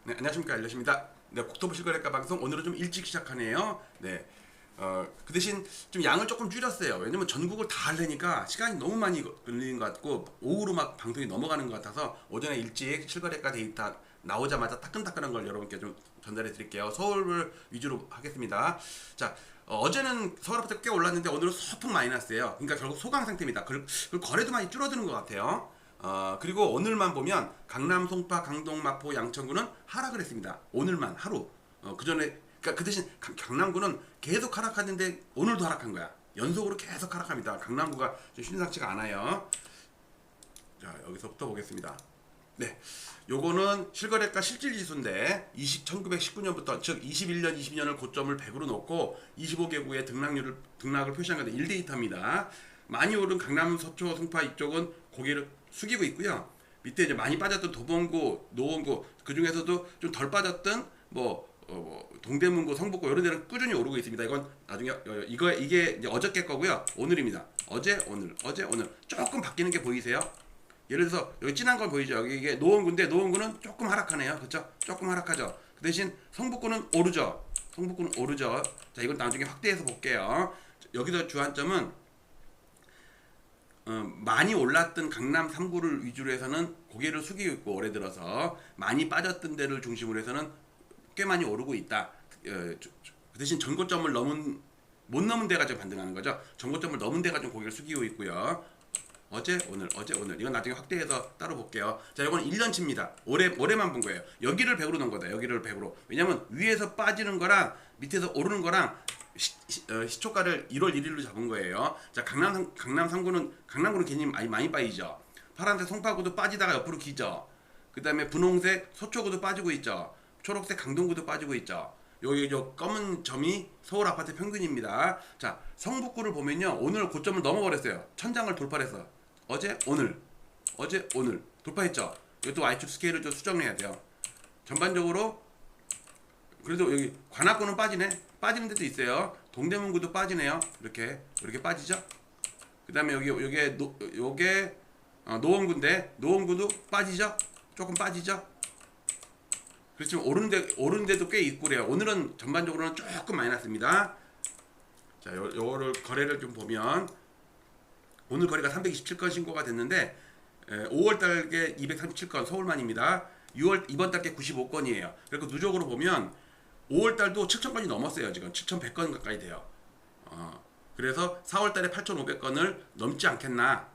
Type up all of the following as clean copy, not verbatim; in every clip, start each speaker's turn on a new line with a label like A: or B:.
A: 네, 안녕하십니까, 알려십니다. 네, 국토부 실거래가 방송 오늘은 좀 일찍 시작하네요. 네, 그 대신 좀 양을 조금 줄였어요. 왜냐면 전국을 다 하려니까 시간이 너무 많이 걸리는 것 같고 오후로 막 방송이 넘어가는 것 같아서 오전에 일찍 실거래가 데이터 나오자마자 따끈따끈한 걸 여러분께 좀 전달해 드릴게요. 서울을 위주로 하겠습니다. 자, 어제는 서울 아파트 꽤 올랐는데 오늘은 소폭 마이너스예요. 그러니까 결국 소강 상태입니다. 그리고 거래도 많이 줄어드는 것 같아요. 그리고 오늘만 보면 강남, 송파, 강동, 마포, 양천구는 하락을 했습니다. 오늘만 하루. 그 전에 그러니까 그 대신 강남구는 계속 하락하는데 오늘도 하락한 거야. 연속으로 계속 하락합니다. 강남구가 좀 심상치가 않아요. 자, 여기서부터 보겠습니다. 네, 요거는 실거래가 실질지수인데 1919년부터 즉 21년, 20년을 고점을 100으로 놓고 25개구의 등락을 표시한 건데 1데이터입니다. 많이 오른 강남, 서초, 송파 이쪽은 고개를 숙이고 있고요. 밑에 이제 많이 빠졌던 도봉구, 노원구 그 중에서도 좀 덜 빠졌던 동대문구, 성북구 이런 데는 꾸준히 오르고 있습니다. 이건 나중에 이게 이제 어저께 거고요. 오늘입니다. 어제 오늘 조금 바뀌는 게 보이세요? 예를 들어서 여기 진한 건 보이죠? 여기 이게 노원구인데 노원구는 조금 하락하네요. 그렇죠? 조금 하락하죠. 그 대신 성북구는 오르죠. 성북구는 오르죠. 자, 이건 나중에 확대해서 볼게요. 여기서 주안점은 많이 올랐던 강남 3구를 위주로 해서는 고개를 숙이고 있고 올해 들어서 많이 빠졌던 데를 중심으로 해서는 꽤 많이 오르고 있다. 그 대신 전고점을 못 넘은 데가 좀 반등하는 거죠. 전고점을 넘은 데가 좀 고개를 숙이고 있고요. 어제 오늘 이건 나중에 확대해서 따로 볼게요. 자, 이건 1년치입니다. 올해만 본 거예요. 여기를 100으로 넣은 거다. 여기를 100으로. 왜냐면 위에서 빠지는 거랑 밑에서 오르는 거랑 시초가를 1월 1일로 잡은 거예요. 자, 강남 3구는 강남구는 괜히 많이 빠지죠. 파란색 송파구도 빠지다가 옆으로 기죠. 그 다음에 분홍색 서초구도 빠지고 있죠. 초록색 강동구도 빠지고 있죠. 여기 저 검은 점이 서울 아파트 평균입니다. 자, 성북구를 보면요, 오늘 고점을 넘어버렸어요. 천장을 돌파해서 어제 오늘 돌파했죠. 이것도 Y축 스케일을 좀 수정해야 돼요. 전반적으로 그래도 여기 관악구는 빠지는 데도 있어요. 동대문구도 빠지네요. 이렇게 빠지죠. 그 다음에 요게 노원구인데 노원구도 빠지죠. 조금 빠지죠. 그렇지만 오른 데도 꽤 있고 그래요. 오늘은 전반적으로는 조금 마이너스입니다. 자, 요거를 거래를 좀 보면 오늘 거래가 327건 신고가 됐는데 5월 달게 237건 서울만입니다. 이번 달게 95건이에요. 그리고 누적으로 보면 5월 달도 7,000건이 넘었어요. 지금 7,100건 가까이 돼요. 그래서 4월 달에 8,500건을 넘지 않겠나.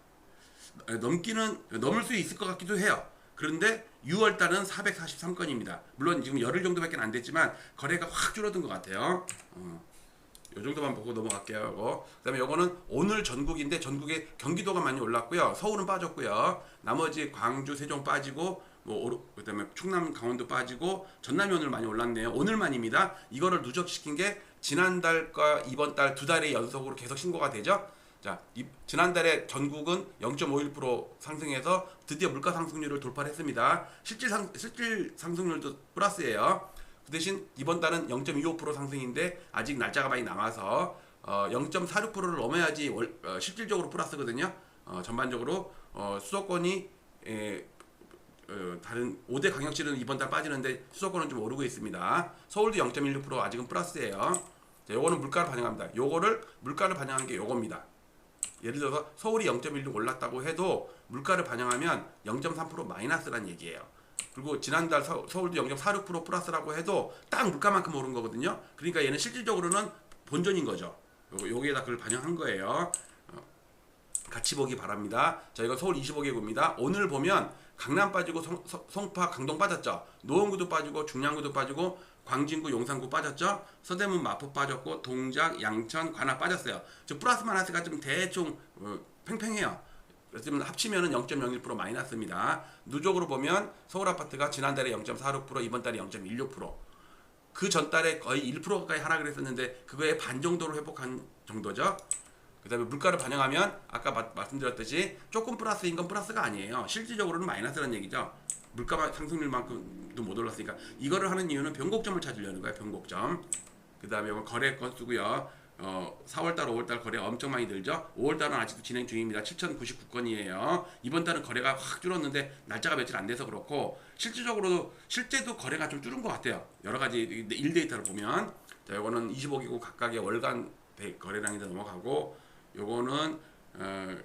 A: 넘을 수 있을 것 같기도 해요. 그런데 6월 달은 443건입니다. 물론 지금 열흘 정도밖에 안 됐지만 거래가 확 줄어든 것 같아요. 요 정도만 보고 넘어갈게요. 그다음에 요거는 오늘 전국인데 전국에 경기도가 많이 올랐고요. 서울은 빠졌고요. 나머지 광주, 세종 빠지고 그다음에 충남, 강원도 빠지고 전남이 오늘 많이 올랐네요. 오늘만입니다. 이거를 누적시킨 게 지난달과 이번 달 두 달의 연속으로 계속 신고가 되죠. 자, 지난달에 전국은 0.51% 상승해서 드디어 물가 상승률을 돌파를 했습니다. 실질 상승률도 플러스예요. 그 대신 이번 달은 0.25% 상승인데 아직 날짜가 많이 남아서 0.46%를 넘어야지 실질적으로 플러스거든요. 전반적으로 수도권이 다른 5대 광역시는 이번 달 빠지는데 수도권은 좀 오르고 있습니다. 서울도 0.16% 아직은 플러스예요. 자, 요거는 물가를 반영합니다. 요거를 물가를 반영한 게 요겁니다. 예를 들어서 서울이 0.16 올랐다고 해도 물가를 반영하면 0.3% 마이너스란 얘기예요. 그리고 지난달 서울도 0.46% 플러스라고 해도 딱 물가만큼 오른 거거든요. 그러니까 얘는 실질적으로는 본전인 거죠. 여기에다 그걸 반영한 거예요. 같이 보기 바랍니다. 자, 이거 서울 25개구입니다. 오늘 보면 강남 빠지고 송파, 강동 빠졌죠. 노원구도 빠지고 중량구도 빠지고 광진구, 용산구 빠졌죠. 서대문, 마포 빠졌고 동작, 양천, 관악 빠졌어요. 저 플러스 마이너스가 좀 대충 팽팽해요. 그래서 합치면은 0.01% 마이너스입니다. 누적으로 보면 서울 아파트가 지난달에 0.46%, 이번 달에 0.16%. 그 전달에 거의 1% 가까이 하락을 했었는데 그거의 반 정도로 회복한 정도죠. 그 다음에 물가를 반영하면 아까 말씀드렸듯이 조금 플러스인 건 플러스가 아니에요. 실질적으로는 마이너스라는 얘기죠. 물가 상승률만큼도 못 올랐으니까 이거를 하는 이유는 변곡점을 찾으려는 거예요. 변곡점. 그 다음에 거래 건수고요. 4월달, 5월달 거래 엄청 많이 들죠. 5월달은 아직도 진행 중입니다. 7,099건이에요. 이번 달은 거래가 확 줄었는데 날짜가 며칠 안 돼서 그렇고 실제도 거래가 좀 줄은 것 같아요. 여러 가지 일 데이터를 보면 자, 요거는 25개국 각각의 월간 거래량이 넘어가고 요거는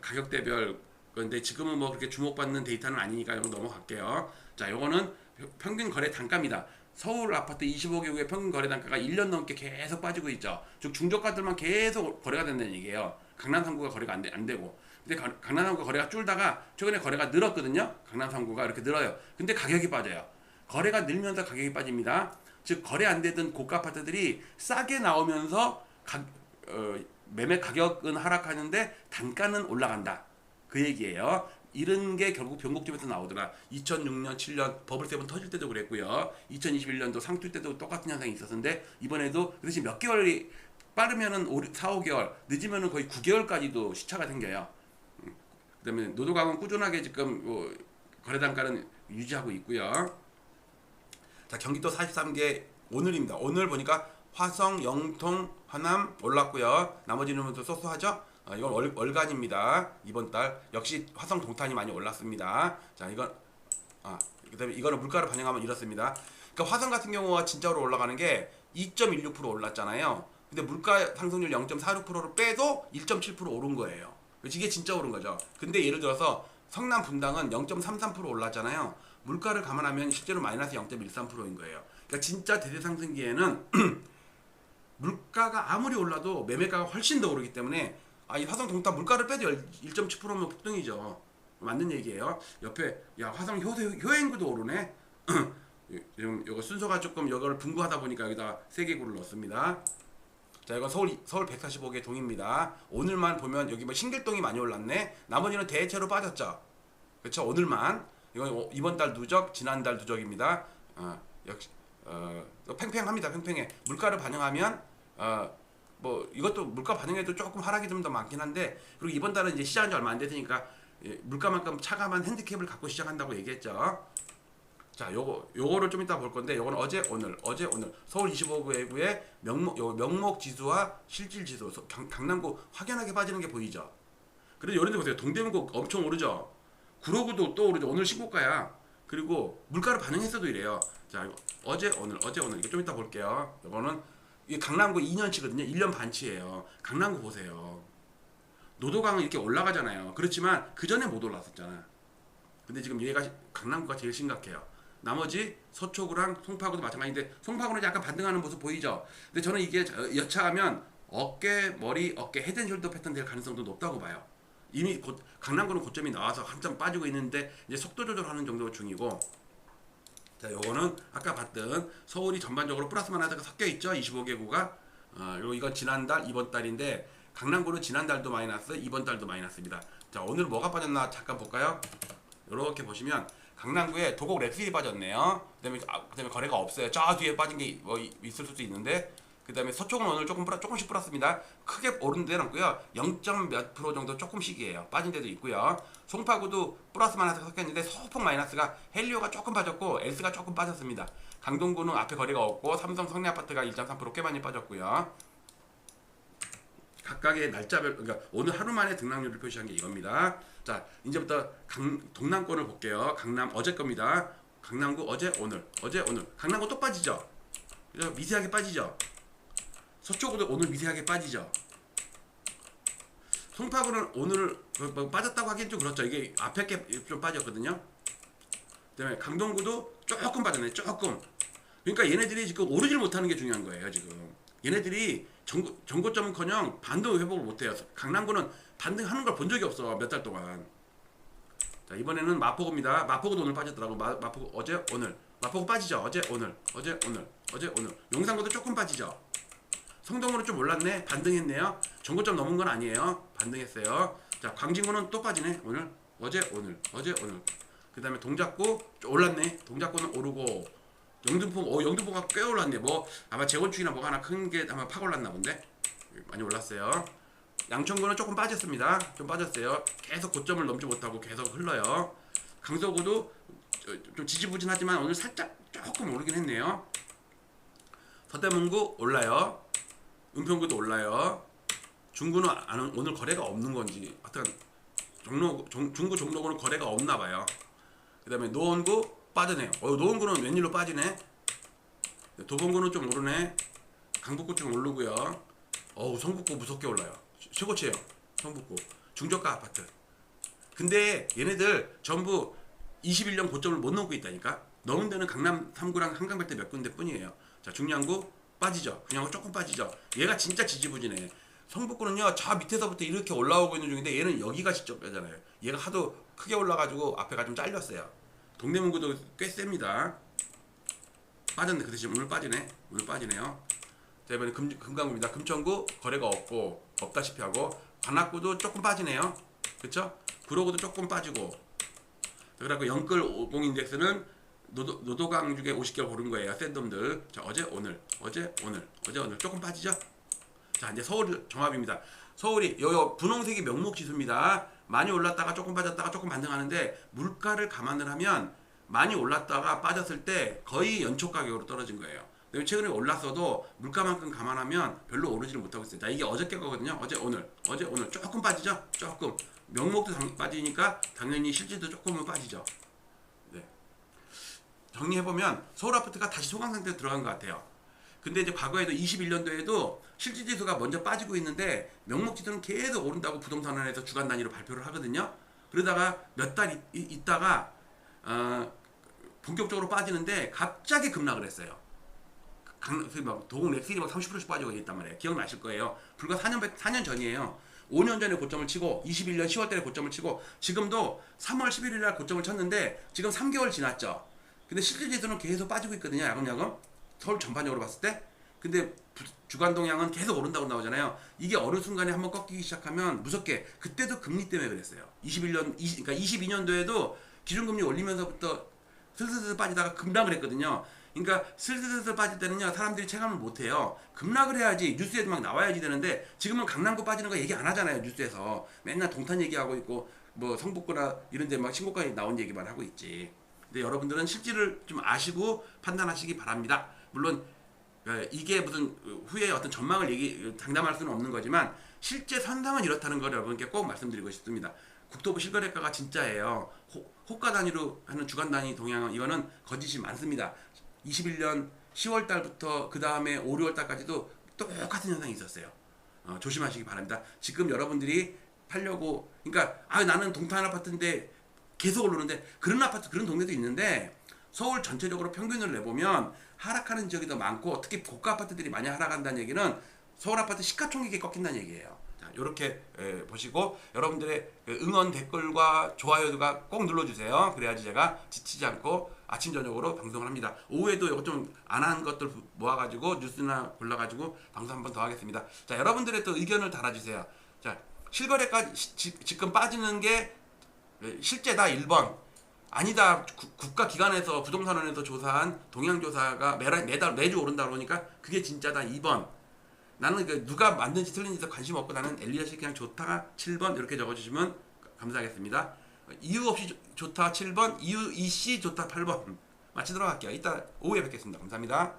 A: 가격대별 건데 지금은 뭐 그렇게 주목받는 데이터는 아니니까 이거 넘어갈게요. 자, 요거는 평균 거래 단가입니다. 서울 아파트 25개국의 평균 거래 단가가 1년 넘게 계속 빠지고 있죠. 즉 중저가들만 계속 거래가 된다는 얘기예요. 강남 3구가 거래가 안 되고. 근데 강남 3구 거래가 줄다가 최근에 거래가 늘었거든요. 강남 3구가 이렇게 늘어요. 근데 가격이 빠져요. 거래가 늘면서 가격이 빠집니다. 즉 거래 안 되던 고가 아파트들이 싸게 나오면서 매매 가격은 하락하는데 단가는 올라간다. 그 얘기예요. 이런 게 결국 변곡점에서 나오더라. 2006년, 7년 버블7 터질 때도 그랬고요. 2021년도 상투 때도 똑같은 현상이 있었는데 이번에도 그 대신 몇 개월이 빠르면은 4, 5개월, 늦으면은 거의 9개월까지도 시차가 생겨요. 그다음에 노도강은 꾸준하게 지금 거래 단가는 유지하고 있고요. 자, 경기도 43개 오늘입니다. 오늘 보니까 화성, 영통, 하남 올랐고요. 나머지는 또 쏘쏘하죠? 이건 월간입니다. 이번 달 역시 화성 동탄이 많이 올랐습니다. 자, 이건 그다음에 이거는 물가를 반영하면 이렇습니다. 그러니까 화성 같은 경우가 진짜로 올라가는 게 2.16% 올랐잖아요. 근데 물가 상승률 0.46%를 빼도 1.7% 오른 거예요. 그래서 이게 진짜 오른 거죠. 근데 예를 들어서 성남 분당은 0.33% 올랐잖아요. 물가를 감안하면 실제로 마이너스 0.13%인 거예요. 그러니까 진짜 대세 상승기에는 물가가 아무리 올라도 매매가가 훨씬 더 오르기 때문에 이 화성 동탄 물가를 빼도 1.7%면 폭등이죠. 맞는 얘기예요. 옆에 야 화성 효행구도 오르네. 지금 이거 순서가 조금 이거를 분구하다 보니까 여기다 3개구를 넣었습니다. 자, 이건 서울 145개 동입니다. 오늘만 보면 여기 뭐 신길동이 많이 올랐네. 나머지는 대체로 빠졌죠. 그렇죠. 오늘만 이건 이번 달 누적, 지난달 누적입니다. 역시 팽팽합니다. 팽팽해. 물가를 반영하면 뭐 이것도 물가 반영해도 조금 하락이 좀 더 많긴 한데 그리고 이번 달은 이제 시작한 지 얼마 안 됐으니까 물가만큼 차감한 핸디캡을 갖고 시작한다고 얘기했죠. 자, 요거를 좀 이따 볼 건데 요거는 어제 오늘 서울 25구의 명목 지수와 실질 지수 강남구 확연하게 빠지는 게 보이죠. 그래도 이런 데 보세요. 동대문구 엄청 오르죠. 구로구도 또 오르죠. 오늘 신고가야. 그리고 물가를 반영했어도 이래요. 자, 이거 어제 오늘 이거 좀 이따 볼게요. 요거는 이게 강남구 2년치거든요. 1년 반치예요. 강남구 보세요. 노도강은 이렇게 올라가잖아요. 그렇지만 그 전에 못 올랐었잖아. 근데 지금 얘가 강남구가 제일 심각해요. 나머지 서초구랑 송파구도 마찬가지인데 송파구는 약간 반등하는 모습 보이죠. 근데 저는 이게 여차하면 어깨, 머리, 어깨 헤드앤숄더 패턴 될 가능성도 높다고 봐요. 이미 강남구는 고점이 나와서 한참 빠지고 있는데 이제 속도 조절하는 정도 중이고 자, 요거는 아까 봤던 서울이 전반적으로 플러스 마이너스가 섞여 있죠. 25개구가. 그리고 이건 지난달, 이번 달인데 강남구는 지난달도 마이너스, 이번 달도 마이너스입니다. 자, 오늘 뭐가 빠졌나 잠깐 볼까요? 이렇게 보시면 강남구에 도곡 랩실이 빠졌네요. 그다음에 거래가 없어요. 저 뒤에 빠진 게 뭐 있을 수도 있는데 그다음에 서초구는 오늘 조금씩 플러스입니다. 크게 오른 데는 없고요. 0. 몇 프로 정도 조금씩이에요. 빠진 데도 있고요. 송파구도 플러스 마이너스가 섞였는데 소폭 마이너스가 헬리오가 조금 빠졌고 엘스가 조금 빠졌습니다. 강동구는 앞에 거래가 없고 삼성 성내아파트가 1.3% 꽤 많이 빠졌고요. 각각의 날짜별 그러니까 오늘 하루 만에 등락률을 표시한 게 이겁니다. 자, 이제부터 동남권을 볼게요. 강남 어제 겁니다. 강남구 어제 오늘 강남구 또 빠지죠. 그죠? 미세하게 빠지죠. 서초구도 오늘 미세하게 빠지죠. 송파구는 오늘 뭐 빠졌다고 하기엔 좀 그렇죠. 이게 앞에 게 좀 빠졌거든요. 그다음에 강동구도 조금 빠졌네. 조금. 그러니까 얘네들이 지금 오르질 못하는 게 중요한 거예요. 지금 얘네들이 전고점은커녕 반등 회복을 못해요. 강남구는 반등하는 걸 본 적이 없어. 몇 달 동안. 자, 이번에는 마포구입니다. 마포구도 오늘 빠졌더라고. 마포구 어제 오늘. 마포구 빠지죠. 어제 오늘. 용산구도 조금 빠지죠. 성동구는 좀 올랐네. 반등했네요. 전고점 넘은 건 아니에요. 반등했어요. 자, 광진구는 또 빠지네. 오늘. 어제 오늘. 그 다음에 동작구 올랐네. 동작구는 오르고 영등포가 꽤 올랐네. 뭐 아마 재건축이나 뭐가 하나 큰 게 아마 팍 올랐나 본데 많이 올랐어요. 양천구는 조금 빠졌습니다. 좀 빠졌어요. 계속 고점을 넘지 못하고 계속 흘러요. 강서구도 좀 지지부진하지만 오늘 살짝 조금 오르긴 했네요. 서대문구 올라요. 은평구도 올라요. 중구는 오늘 거래가 없는 건지 하여튼 중구 종로구는 거래가 없나 봐요. 그 다음에 노원구 빠지네요. 노원구는 웬일로 빠지네. 도봉구는 좀 오르네. 강북구 좀 오르고요. 성북구 무섭게 올라요. 최고치예요. 성북구 중저가 아파트. 근데 얘네들 전부 21년 고점을 못 넘고 있다니까. 넘은 데는 강남 3구랑 한강발대 몇 군데 뿐이에요. 자, 중량구 빠지죠. 중량구 조금 빠지죠. 얘가 진짜 지지부진해. 성북구는요, 저 밑에서부터 이렇게 올라오고 있는 중인데 얘는 여기가 시점이잖아요. 얘가 하도 크게 올라가지고 앞에가 좀 잘렸어요. 동대문구도 꽤 셉니다. 빠졌네. 그 대신 오늘 빠지네. 오늘 빠지네요. 자, 이번에 금강구입니다. 금천구 거래가 없다시피 하고, 관악구도 조금 빠지네요. 그쵸? 구로구도 조금 빠지고. 그래갖고 영끌 50 인덱스는 노도강 중에 50개를 고른 거예요. 샌덤들. 자, 어제 오늘 조금 빠지죠? 자, 이제 서울 종합입니다. 서울이 요 분홍색이 명목 지수입니다. 많이 올랐다가 조금 빠졌다가 조금 반등하는데, 물가를 감안을 하면 많이 올랐다가 빠졌을 때 거의 연초 가격으로 떨어진 거예요. 최근에 올랐어도 물가만큼 감안하면 별로 오르지를 못하고 있어요. 자, 이게 어저께 거거든요. 어제 오늘 조금 빠지죠? 조금. 명목도 빠지니까 당연히 실질도 조금은 빠지죠. 네. 정리해보면 서울 아파트가 다시 소강 상태로 들어간 것 같아요. 근데 이제 과거에도 21년도에도 실질지수가 먼저 빠지고 있는데 명목지수는 계속 오른다고 부동산원에서 주간 단위로 발표를 하거든요. 그러다가 몇 달 있다가 본격적으로 빠지는데 갑자기 급락을 했어요. 도공 렉실이 막 30%씩 빠지고 있단 말이에요. 기억나실 거예요. 불과 4년 전이에요. 5년 전에 고점을 치고 21년 10월 달에 고점을 치고 지금도 3월 11일 날 고점을 쳤는데 지금 3개월 지났죠. 근데 실질지수는 계속 빠지고 있거든요. 야금야금. 서울 전반적으로 봤을 때. 근데 주간 동향은 계속 오른다고 나오잖아요. 이게 어느 순간에 한번 꺾이기 시작하면 무섭게, 그때도 금리 때문에 그랬어요. 그러니까 22년도에도 기준금리 올리면서부터 슬슬슬 빠지다가 급락을 했거든요. 그러니까 슬슬슬 빠질 때는요, 사람들이 체감을 못해요. 급락을 해야지 뉴스에도 막 나와야지 되는데, 지금은 강남구 빠지는 거 얘기 안 하잖아요. 뉴스에서 맨날 동탄 얘기하고 있고 뭐 성북구나 이런 데 막 신고가에 나온 얘기만 하고 있지. 근데 여러분들은 실질을 좀 아시고 판단하시기 바랍니다. 물론 이게 무슨 후에 어떤 전망을 장담할 수는 없는 거지만 실제 선상은 이렇다는 걸 여러분께 꼭 말씀드리고 싶습니다. 국토부 실거래가가 진짜예요. 호가 단위로 하는 주간 단위 동향은 이거는 거짓이 많습니다. 21년 10월 달부터 그 다음에 5, 6월 달까지도 똑같은 현상이 있었어요. 조심하시기 바랍니다. 지금 여러분들이 팔려고, 그러니까 나는 동탄 아파트인데 계속 오르는데, 그런 아파트 그런 동네도 있는데 서울 전체적으로 평균을 내보면 하락하는 지역이 더 많고, 특히 고가 아파트들이 많이 하락한다는 얘기는 서울 아파트 시가총액이 꺾인다는 얘기예요. 자, 이렇게 보시고 여러분들의 응원 댓글과 좋아요가 꼭 눌러주세요. 그래야지 제가 지치지 않고 아침 저녁으로 방송을 합니다. 오후에도 이거 좀 안 한 것들 모아가지고 뉴스나 골라가지고 방송 한번 더 하겠습니다. 자, 여러분들의 또 의견을 달아주세요. 자, 실거래가 지금 빠지는 게 실제다 1번, 아니다 국가기관에서 부동산원에서 조사한 동향조사가 매주 오른다고 그러니까 그게 진짜다 2번, 나는 누가 맞는지 틀린지 관심 없고 나는 엘리엇이 그냥 좋다 7번 이렇게 적어주시면 감사하겠습니다. 이유 없이 좋다 7번, 이유 이씨 좋다 8번 마치도록 할게요. 이따 오후에 뵙겠습니다. 감사합니다.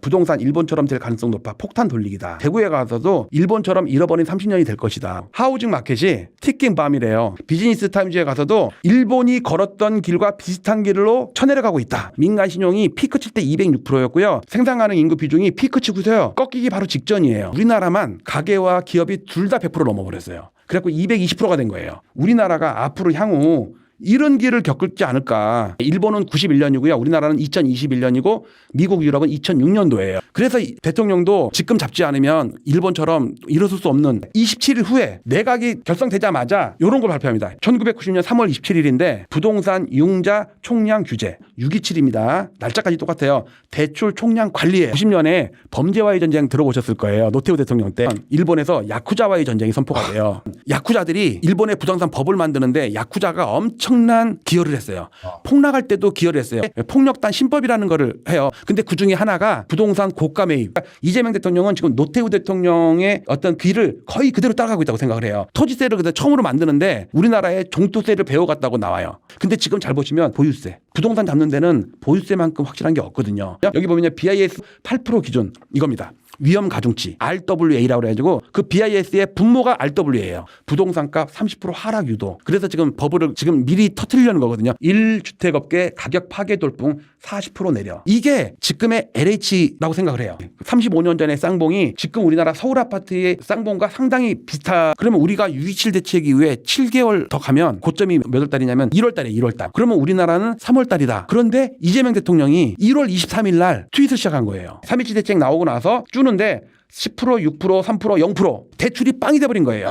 B: 부동산 일본처럼 될 가능성 높아. 폭탄 돌리기다. 대구에 가서도 일본처럼 잃어버린 30년이 될 것이다. 하우징 마켓이 티킹 밤이래요. 비즈니스 타임즈에 가서도 일본이 걸었던 길과 비슷한 길로 쳐내려가고 있다. 민간 신용이 피크 칠 때 206%였고요. 생산 가능 인구 비중이 피크 치고서요, 꺾이기 바로 직전이에요. 우리나라만 가계와 기업이 둘 다 100% 넘어버렸어요. 그래갖고 220%가 된 거예요. 우리나라가 앞으로 향후 이런 길을 겪을지 않을까. 일본은 91년이고요. 우리나라는 2021년이고 미국, 유럽은 2006년도예요. 그래서 대통령도 지금 잡지 않으면 일본처럼 일어설 수 없는 27일 후에 내각이 결성되자마자 이런 걸 발표합니다. 1990년 3월 27일인데 부동산 융자 총량 규제 627입니다. 날짜까지 똑같아요. 대출 총량 관리에 90년에 범죄와의 전쟁 들어보셨을 거예요. 노태우 대통령 때 일본에서 야쿠자와의 전쟁이 선포가 돼요. 야쿠자들이 일본의 부동산 법을 만드는데 야쿠자가 엄청난 기여를 했어요. 폭락할 때도 기여를 했어요. 폭력단 신법이라는 거를 해요. 근데 그 중에 하나가 부동산 고가 매입. 이재명 대통령은 지금 노태우 대통령의 어떤 귀를 거의 그대로 따라가고 있다고 생각을 해요. 토지세를 그대로 처음으로 만드는데 우리나라에 종토세를 배워갔다고 나와요. 근데 지금 잘 보시면 보유세. 부동산 잡는 데는 보유세만큼 확실한 게 없거든요. 여기 보면 BIS 8% 기준 이겁니다. 위험 가중치 RWA라고 그래가지고 그 BIS의 분모가 RWA예요. 부동산값 30% 하락 유도. 그래서 지금 버블을 지금 미리 터뜨리려는 거거든요. 1주택업계 가격 파괴 돌풍 40% 내려. 이게 지금의 LH라고 생각을 해요. 35년 전의 쌍봉이 지금 우리나라 서울 아파트의 쌍봉과 상당히 비슷하. 그러면 우리가 6.27 대책 이후에 7개월 더 가면 고점이 몇 월 달이냐면 1월 달에 1월 달. 그러면 우리나라는 3월 달이다. 그런데 이재명 대통령이 1월 23일 날 트윗을 시작한 거예요. 3.27 대책 나오고 나서 주는데 10%, 6%, 3%, 0% 대출이 빵이 돼버린 거예요.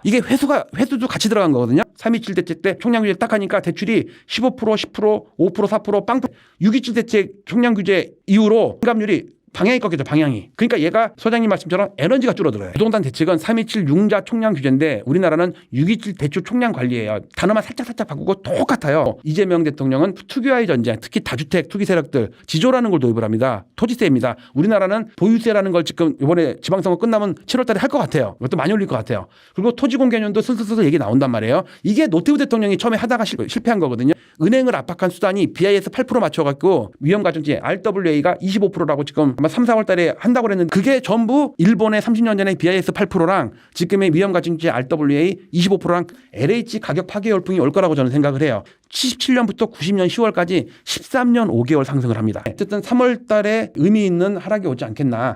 B: 이게 회수도 같이 들어간 거거든요. 3.27 대책 때 총량 규제 딱 하니까 대출이 15%, 10%, 5%, 4% 빵. 6.27 대책 총량 규제 이후로 환갑률이 방향이 꺾여져 방향이. 그러니까 얘가 소장님 말씀처럼 에너지가 줄어들어요. 부동산 대책은 3.27 융자 총량 규제인데 우리나라는 6.27 대출 총량 관리예요. 단어만 살짝 바꾸고 똑같아요. 이재명 대통령은 투기와의 전쟁, 특히 다주택 투기 세력들 지조라는 걸 도입을 합니다. 토지세입니다. 우리나라는 보유세라는 걸 지금 이번에 지방선거 끝나면 7월 달에 할 것 같아요. 이것도 많이 올릴 것 같아요. 그리고 토지공개년도 슬슬 얘기 나온단 말이에요. 이게 노태우 대통령이 처음에 하다가 실패한 거거든요. 은행을 압박한 수단이 BIS 8% 맞춰갖고 위험가중치 RWA가 25%라고 지금 아마 3, 4월 달에 한다고 그랬는데 그게 전부 일본의 30년 전에 BIS 8%랑 지금의 위험가중치 RWA 25%랑 LH 가격 파괴 열풍이 올 거라고 저는 생각을 해요. 77년부터 90년 10월까지 13년 5개월 상승을 합니다. 어쨌든 3월 달에 의미 있는 하락이 오지 않겠나.